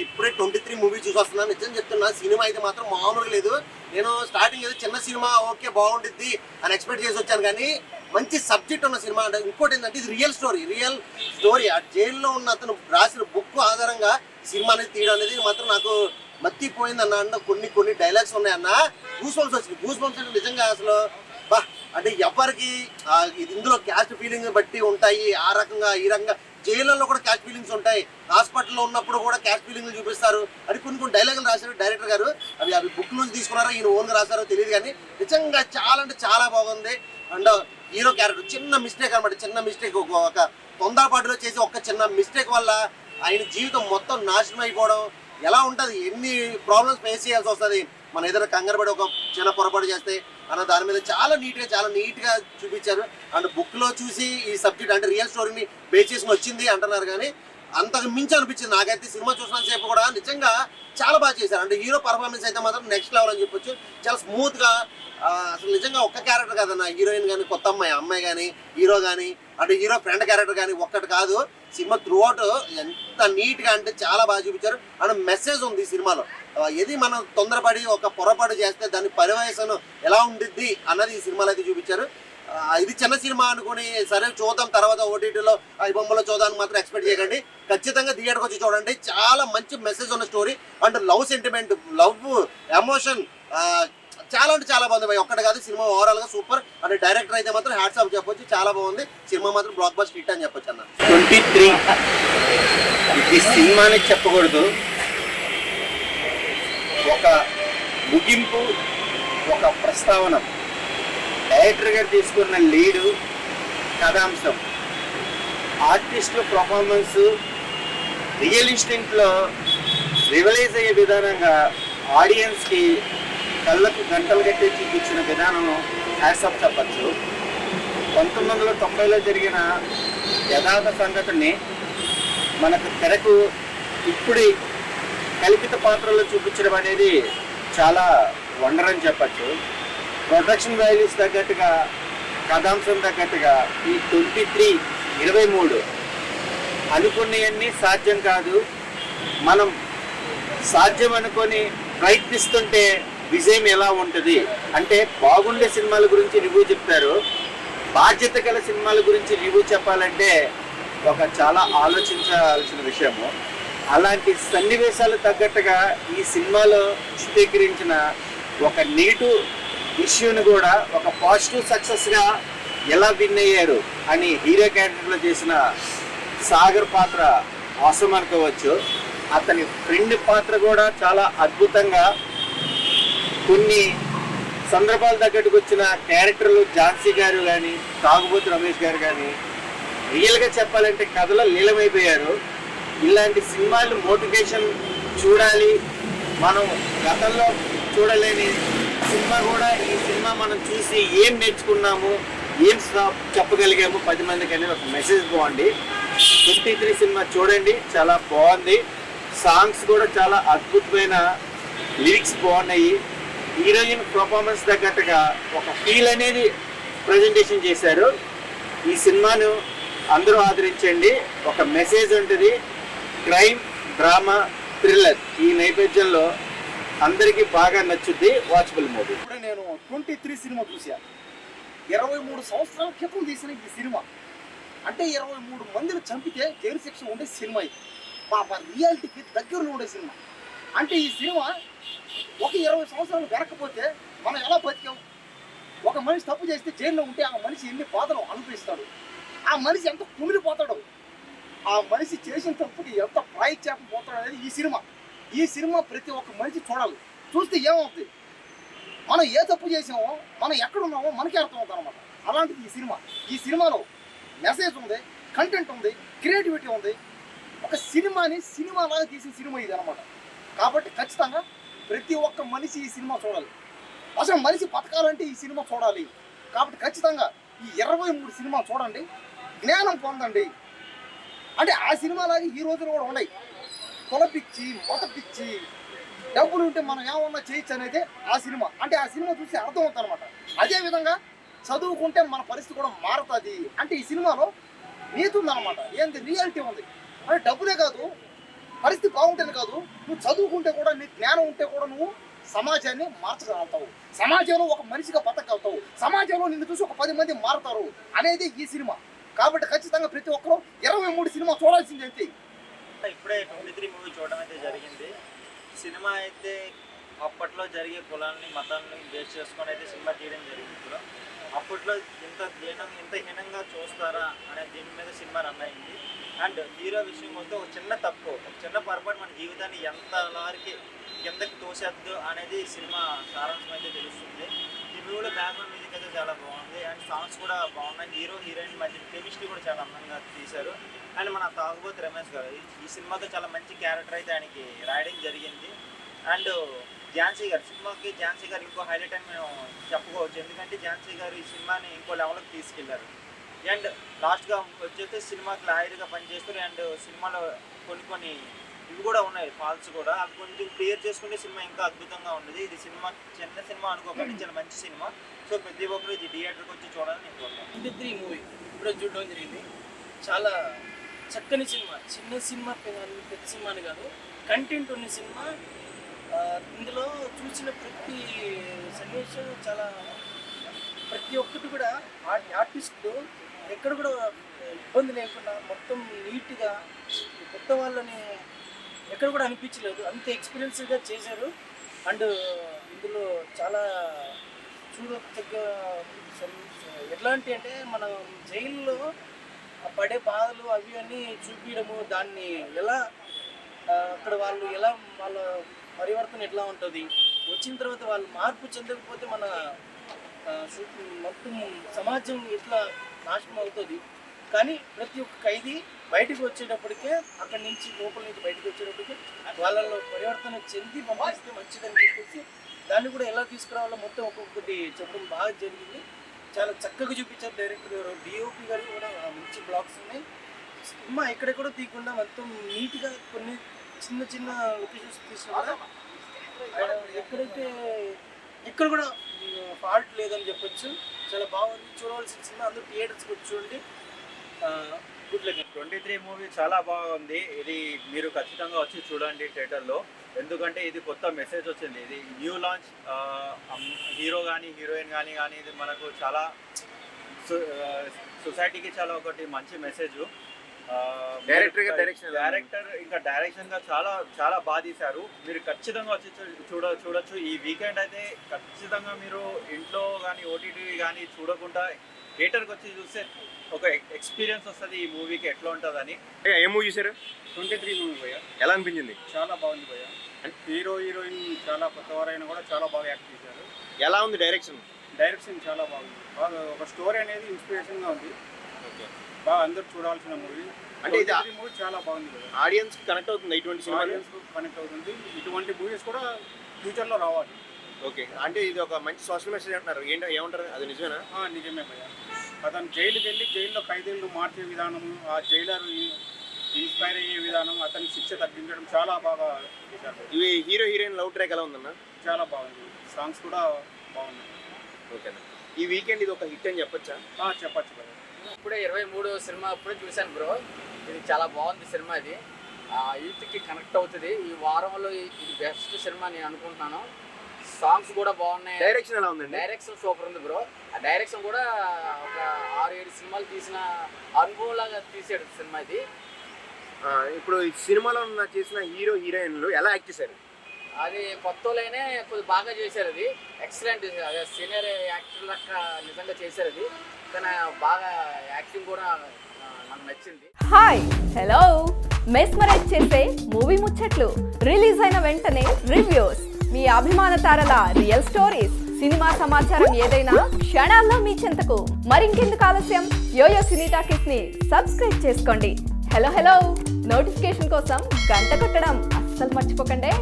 ఇప్పుడే 23 మూవీ చూసి వస్తున్నాను. నిజం చెప్తున్నా, సినిమా అయితే మాత్రం మామూలుగా లేదు. నేను స్టార్టింగ్ ఏదో చిన్న సినిమా ఓకే బాగుంటుంది అని ఎక్స్పెక్ట్ చేసి వచ్చాను, కానీ మంచి సబ్జెక్ట్ ఉన్న సినిమా. అంటే ఇంకోటి ఏంటంటే ఇది రియల్ స్టోరీ. ఆ జైల్లో ఉన్న అతను రాసిన బుక్ ఆధారంగా సినిమా అనేది తీయడం అనేది మాత్రం నాకు మర్చిపోయింది అన్న. కొన్ని డైలాగ్స్ ఉన్నాయన్న, గూస్ బంప్స్ అంటే నిజంగా అసలు బా. అంటే ఎవరికి ఇందులో క్యాస్ట్ ఫీలింగ్స్ బట్టి ఉంటాయి. ఆ రకంగా ఈ రకంగా జైళ్ళలో కూడా క్యాస్ట్ ఫీలింగ్స్ ఉంటాయి, హాస్పిటల్లో ఉన్నప్పుడు కూడా క్యాస్ట్ ఫీలింగ్స్ చూపిస్తారు. అది కొన్ని డైలాగులు రాశారు డైరెక్టర్ గారు. అవి బుక్ నుంచి తీసుకున్నారో ఈయన ఓన్గా రాశారో తెలియదు, కానీ నిజంగా చాలా అంటే చాలా బాగుంది. అండ్ హీరో క్యారెక్టర్ చిన్న మిస్టేక్ అనమాట, చిన్న మిస్టేక్ ఒక తొందరపాటులో చేసి ఒక చిన్న మిస్టేక్ వల్ల ఆయన జీవితం మొత్తం నాశనం అయిపోవడం ఎలా ఉంటుంది, ఎన్ని ప్రాబ్లమ్స్ ఫేస్ చేయాల్సి వస్తుంది మన ఏదైనా కంగారు పడి ఒక చిన్న పొరపాటు చేస్తే అన్న దాని మీద చాలా నీట్గా చూపించారు. అండ్ బుక్లో చూసి ఈ సబ్జెక్ట్ అంటే రియల్ స్టోరీని బేస్ చేసుకుని వచ్చింది అంటున్నారు, కానీ అంతకు మించి అనిపించింది నాకైతే. సినిమా చూసిన సేపు కూడా నిజంగా చాలా బాగా చేశారు. అంటే హీరో పర్ఫార్మెన్స్ అయితే మాత్రం నెక్స్ట్ లెవెల్ అని చెప్పొచ్చు. చాలా స్మూత్గా, అసలు నిజంగా ఒక్క క్యారెక్టర్ కాదన్న, హీరోయిన్ కానీ కొత్త అమ్మాయి కానీ హీరో కానీ అంటే హీరో ఫ్రెండ్ క్యారెక్టర్ కానీ ఒక్కటి కాదు. సినిమా త్రూ అవుట్ ఎంత నీట్గా అంటే చాలా బాగా చూపించారు. అండ్ మెసేజ్ ఉంది ఈ సినిమాలో. ఏది మనం తొందరపడి ఒక పొరపాటు చేస్తే దాని పరివేశం ఎలా ఉండిద్ది అన్నది ఈ సినిమాలో అయితే చూపించారు. ఇది చిన్న సినిమా అనుకుని సరే చూద్దాం తర్వాత ఓటీటీలో ఈ బొమ్మలో చూద్దామని మాత్రం ఎక్స్పెక్ట్ చేయకండి. ఖచ్చితంగా థియేటర్కి వచ్చి చూడండి. చాలా మంచి మెసేజ్ ఉన్న story. And love sentiment, love emotion చాలా అంటే చాలా బాగుంది. ఒక్కటి కాదు, సినిమా ఓవరాల్గా సూపర్. అంటే డైరెక్టర్ అయితే మాత్రం హ్యాట్స్ ఆఫ్ చెప్పొచ్చు, చాలా బాగుంది. సినిమా మాత్రం బ్లాక్ బస్టర్ హిట్ అని చెప్పొచ్చు అన్న. 23 ఇది సినిమాని చెప్పకూడదు, ఒక ముగింపు, ఒక ప్రస్తావన. డైరెక్టర్ గారు తీసుకున్న లీడు, కథాంశం, ఆర్టిస్టుల పర్ఫార్మెన్స్, రియల్ ఇన్స్టింక్ట్లో రివలైజ్ అయ్యే విధానంగా ఆడియన్స్కి కళ్ళకు గంటలు కట్టి చూపించిన విధానం హ్యాట్స్ ఆఫ్ చెప్పచ్చు. 1990లో జరిగిన యథార్థ సంఘటనని మనకు తెరకు ఇప్పుడు కల్పిత పాత్రలో చూపించడం అనేది చాలా వండర్ అని చెప్పచ్చు. ప్రొడక్షన్ వాల్యూస్ తగ్గట్టుగా, కథాంశం తగ్గట్టుగా ఈ 23 అనుకున్నవన్నీ సాధ్యం కాదు. మనం సాధ్యం అనుకొని ప్రయత్నిస్తుంటే విజయం ఎలా ఉంటుంది అంటే, బాగుండే సినిమాల గురించి రివ్యూ చెప్తారు, బాధ్యత గల సినిమాల గురించి రివ్యూ చెప్పాలంటే ఒక చాలా ఆలోచించాల్సిన విషయము. అలాంటి సన్నివేశాలు తగ్గట్టుగా ఈ సినిమాలో చిత్రీకరించిన ఒక నెగిటివ్ ఇష్యూని కూడా ఒక పాజిటివ్ సక్సెస్గా ఎలా విన్ అయ్యారు అని హీరో క్యారెక్టర్లో చేసిన సాగర్ పాత్ర అవసరం అనుకోవచ్చు. అతని ఫ్రెండ్ పాత్ర కూడా చాలా అద్భుతంగా, కొన్ని సందర్భాలు తగ్గట్టుకు వచ్చిన క్యారెక్టర్లు ఝాన్సీ గారు కానీ, తాగుబోతు రమేష్ గారు కానీ రియల్గా చెప్పాలంటే కథలో లీలమైపోయారు. ఇలాంటి సినిమాలు మోటివేషన్ చూడాలి, మనం గతంలో చూడలేని సినిమా కూడా ఈ సినిమా మనం చూసి ఏం నేర్చుకున్నాము, ఏం చెప్పగలిగాము 10 మందికి అనేది ఒక మెసేజ్ బాగుంది. 23 సినిమా చూడండి, చాలా బాగుంది. సాంగ్స్ కూడా చాలా అద్భుతమైన, లిరిక్స్ బాగున్నాయి. హీరోయిన్ పర్ఫార్మెన్స్ తగ్గట్టుగా ఒక ఫీల్ అనేది ప్రజెంటేషన్ చేశారు. ఈ సినిమాను అందరూ ఆదరించండి. ఒక మెసేజ్ ఉంటుంది, క్రైమ్, డ్రామా, థ్రిల్లర్ ఈ నేపథ్యంలో అందరికీ బాగా నచ్చుద్ది. Watchable movie. ఇప్పుడే నేను 23 సినిమా చూసా. 23 సంవత్సరాల క్రితం తీసిన ఈ సినిమా. అంటే 23 మందిని చంపితే జైలు శిక్ష ఉండే సినిమా ఇది. పాప రియాలిటీకి దగ్గరలో ఉండే సినిమా. అంటే ఈ సినిమా ఒక 20 సంవత్సరాలు వెనకపోతే మనం ఎలా బతికాం? ఒక మనిషి తప్పు చేస్తే జైల్లో ఉంటే ఆ మనిషి ఎన్ని బాధలు అనుభవిస్తాడు, ఆ మనిషి ఎంత కుమిలిపోతాడు, ఆ మనిషి చేసిన తప్పుకి ఎంత ప్రాయశ్చిత్తం పోతాడు అనేది ఈ సినిమా ప్రతి ఒక్క మనిషి చూడాలి. చూస్తే ఏమవుతుంది, మనం ఏ తప్పు చేసామో, మనం ఎక్కడున్నామో మనకే అర్థం అవుతుంది అనమాట. అలాంటిది ఈ సినిమాలో మెసేజ్ ఉంది, కంటెంట్ ఉంది, క్రియేటివిటీ ఉంది. ఒక సినిమాలాగా తీసిన సినిమా ఇది అనమాట. కాబట్టి ఖచ్చితంగా ప్రతి ఒక్క మనిషి ఈ సినిమా చూడాలి. అసలు మనిషి బతకాలంటే ఈ సినిమా చూడాలి. కాబట్టి ఖచ్చితంగా ఈ 23 సినిమా చూడండి, జ్ఞానం పొందండి. అంటే ఆ సినిమాలాగా ఈ రోజులు కూడా ఉన్నాయి. కులపిచ్చి, మత పిచ్చి, డబ్బులు ఉంటే మనం ఏమన్నా చేయొచ్చు అనేది ఆ సినిమా. అంటే ఆ సినిమా చూసి అర్థమవుతుంది అనమాట. అదేవిధంగా చదువుకుంటే మన పరిస్థితి కూడా మారుతుంది. అంటే ఈ సినిమాలో నీతి ఉందన్నమాట. ఏంటి రియాలిటీ ఉంది. అంటే డబ్బులే కాదు, పరిస్థితి బాగుంటేనే కాదు, నువ్వు చదువుకుంటే కూడా, నీ జ్ఞానం ఉంటే కూడా నువ్వు సమాజాన్ని మార్చగలుగుతావు, సమాజంలో ఒక మనిషిగా బతకగలుగుతావు, సమాజంలో నిన్ను చూసి ఒక 10 మంది మారుతారు అనేది ఈ సినిమా. కాబట్టి ఖచ్చితంగా ప్రతి ఒక్కరూ 23 సినిమా చూడాల్సిందే అంతే. ఇప్పుడే 23 మూవీ చూడడం అయితే జరిగింది. సినిమా అయితే అప్పట్లో జరిగే కులాలని మతాలని బేస్ చేసుకొని అయితే సినిమా తీయడం జరిగింది కూడా. అప్పట్లో ఇంత హీనంగా చూస్తారా అనే దీని మీద సినిమా రన్ అయింది. అండ్ హీరో విషయం వస్తే ఒక చిన్న తప్పు, ఒక చిన్న పొరపాటు మన జీవితాన్ని ఎంత లారికి కిందకి తోసేద్దు అనేది సినిమా సారాంశం అయితే తెలుస్తుంది. ఈ మూవీలో బ్యాక్గ్రౌండ్ మ్యూజిక్ అయితే చాలా బాగుంది అండ్ సాంగ్స్ కూడా బాగున్నాయి. హీరో హీరోయిన్ మధ్య కెమిస్ట్రీ కూడా చాలా అందంగా తీశారు. అండ్ మన తాగుబోతు రమేష్ గారు ఈ సినిమాతో చాలా మంచి క్యారెక్టర్ అయితే ఆయనకి రాయడం జరిగింది. అండ్ ఝాన్సీ గారు, సినిమాకి ఝాన్సీ గారు ఇంకో హైలైట్ అని మేము చెప్పుకోవచ్చు. ఎందుకంటే ఝాన్సీ గారు ఈ సినిమాని ఇంకో లెవెల్కి తీసుకెళ్లారు. అండ్ లాస్ట్గా వచ్చేస్తే సినిమాకి లాయర్గా పనిచేస్తారు. అండ్ సినిమాలో కొన్ని ఇవి కూడా ఉన్నాయి, ఫాల్స్ కూడా, అవి కొంచెం క్లియర్ చేసుకుంటే సినిమా ఇంకా అద్భుతంగా ఉండేది. ఇది సినిమా చిన్న సినిమా అనుకోకండి, చాలా మంచి సినిమా. సో ప్రతి ఒక్కరు ఇది థియేటర్కి వచ్చి చూడాలని నేను కోరుతాను. 23 మూవీ ఇప్పుడు చూడడం జరిగింది. చాలా చక్కని సినిమా, చిన్న సినిమా పెద్ద సినిమా అని కాదు, కంటెంట్ ఉన్న సినిమా. ఇందులో చూసిన ప్రతి సన్నివేశం చాలా, ప్రతి ఒక్కటి కూడా ఆర్టిస్టులు ఎక్కడ కూడా ఇబ్బంది లేకుండా మొత్తం నీట్గా కొత్త వాళ్ళని ఎక్కడ కూడా అనిపించలేదు, అంత ఎక్స్పీరియన్స్గా చేశారు. అండ్ ఇందులో చాలా చూడదగ్గ ఎట్లాంటి అంటే మన జైల్లో పడే బాధలు అవి అన్నీ చూపించడము, దాన్ని ఎలా అక్కడ వాళ్ళు ఎలా వాళ్ళ పరివర్తన ఎట్లా ఉంటుంది, వచ్చిన తర్వాత వాళ్ళు మార్పు చెందకపోతే మన మొత్తం సమాజం ఎట్లా నాశనం అవుతుంది. కానీ ప్రతి ఒక్క ఖైదీ బయటకు వచ్చేటప్పటికే, అక్కడి నుంచి లోపల నుంచి బయటకు వచ్చేటప్పటికే వాళ్ళలో పరివర్తన చెంది పంపిస్తే మంచిదని చెప్పేసి దాన్ని కూడా ఎలా తీసుకురావాలో మొత్తం ఒక్కొక్కటి చెప్పడం బాగా జరిగింది. చాలా చక్కగా చూపించారు డైరెక్టర్ గారు, డిఓపి గారు కూడా మంచి బ్లాగ్స్ ఉన్నాయి. సినిమా ఎక్కడెక్కడో తీయకుండా మొత్తం నీట్గా కొన్ని చిన్న లొకేషన్స్ తీసినా కూడా ఎక్కడైతే ఎక్కడ కూడా ఫాల్ట్ లేదని చెప్పొచ్చు. చాలా బాగుంది, చూడవలసిన సినిమా. అందరూ థియేటర్స్కి వచ్చి చూడండి. Good luck. 23 మూవీ చాలా బాగుంది. ఇది మీరు ఖచ్చితంగా వచ్చి చూడండి థియేటర్లో. ఎందుకంటే ఇది కొత్త మెసేజ్ వచ్చింది. ఇది న్యూ లాంచ్. హీరో కానీ హీరోయిన్ కానీ ఇది మనకు చాలా సొసైటీకి చాలా ఒకటి మంచి మెసేజ్. డైరెక్టర్ ఇంకా డైరెక్షన్గా చాలా బాగా తీశారు. మీరు ఖచ్చితంగా వచ్చి చూడొచ్చు. ఈ వీకెండ్ అయితే ఖచ్చితంగా మీరు ఇంట్లో కానీ ఓటీటీ కానీ చూడకుండా థియేటర్కి వచ్చి చూస్తే ఒక ఎక్స్పీరియన్స్ వస్తుంది ఈ మూవీకి ఎట్లా ఉంటుందని. ఏ మూవీ చూసారు? 23 మూవీ భయ్య. ఎలా అనిపించింది? చాలా బాగుంది భయ్య. హీరో హీరోయిన్ చాలా కొత్తవారైనా కూడా చాలా బాగా యాక్ట్ చేశారు. ఎలా ఉంది డైరెక్షన్? డైరెక్షన్ చాలా బాగుంది. బాగా ఒక స్టోరీ అనేది ఇన్స్పిరేషన్గా ఉంది. బాగా అందరూ చూడాల్సిన మూవీ. అంటే ఇది మూవీ చాలా బాగుంది కదా, ఆడియన్స్ కనెక్ట్ అవుతుంది ఇటువంటి సినిమా? ఆడియన్స్ కనెక్ట్ అవుతుంది. ఇటువంటి మూవీస్ కూడా ఫ్యూచర్లో రావాలి. ఓకే, అంటే ఇది ఒక మంచి సోషల్ మెసేజ్ అంటున్నారు, ఏమంటారు, అది నిజమేనా? నిజమే భయ్య. అతను జైలుకి వెళ్ళి జైల్లో ఖైదీలను మార్చే విధానము, ఆ జైలర్ ఇన్స్పైర్ అయ్యే విధానం, అతని శిక్ష తగ్గించడం చాలా బాగా చేశారు. ఇవి హీరో హీరోయిన్ లవ్ ట్రాక్ ఎలా ఉందన్న? చాలా బాగుంది. సాంగ్స్ కూడా బాగున్నాయి. ఓకేనా, ఈ వీకెండ్ ఇది ఒక హిట్ అని చెప్పొచ్చా? చెప్పచ్చు భయ్య. ఇప్పుడే 23 సినిమా ఇప్పుడే చూశాను బ్రో. ఇది చాలా బాగుంది సినిమా. ఇది యూత్కి కనెక్ట్ అవుతుంది. ఈ వారంలో ఇది బెస్ట్ సినిమా నేను అనుకుంటున్నాను. సాంగ్స్ కూడా బాగున్నాయి. డైరెక్షన్ ఎలా ఉందండి? డైరెక్షన్ సూపర్ ఉంది బ్రో. ఆ డైరెక్షన్ కూడా ఒక 6-7 సినిమాలు తీసిన అనుభవంలాగా తీసాడు సినిమా ఇది. ఇప్పుడు ఈ సినిమాలో చేసిన హీరో హీరోయిన్లు ఎలా యాక్ట్ చేశారు? అది కొత్తలోనే కొద్దిగా బాగా చేశారు. అది ఎక్సలెంట్. సీనియర్ యాక్టర్ లెక్క నిజంగా చేశారు. అది కానీ బాగా యాక్టింగ్ కూడా నాకు నచ్చింది. Hi, hello. మెస్మరైజ్ చేసే మూవీ ముచ్చట్లు, రిలీజ్ అయిన వెంటనే రివ్యూస్, మీ అభిమాన తారల రియల్ స్టోరీస్, సినిమా సమాచారం ఏదైనా క్షణాల్లో మీ చెంతకు. మరింకెందుకు ఆలస్యం, యోయో సినీ టాకీస్ ని సబ్స్క్రైబ్ చేసుకోండి. హలో, నోటిఫికేషన్ కోసం గంట కొట్టడం అస్సలు మర్చిపోకండి.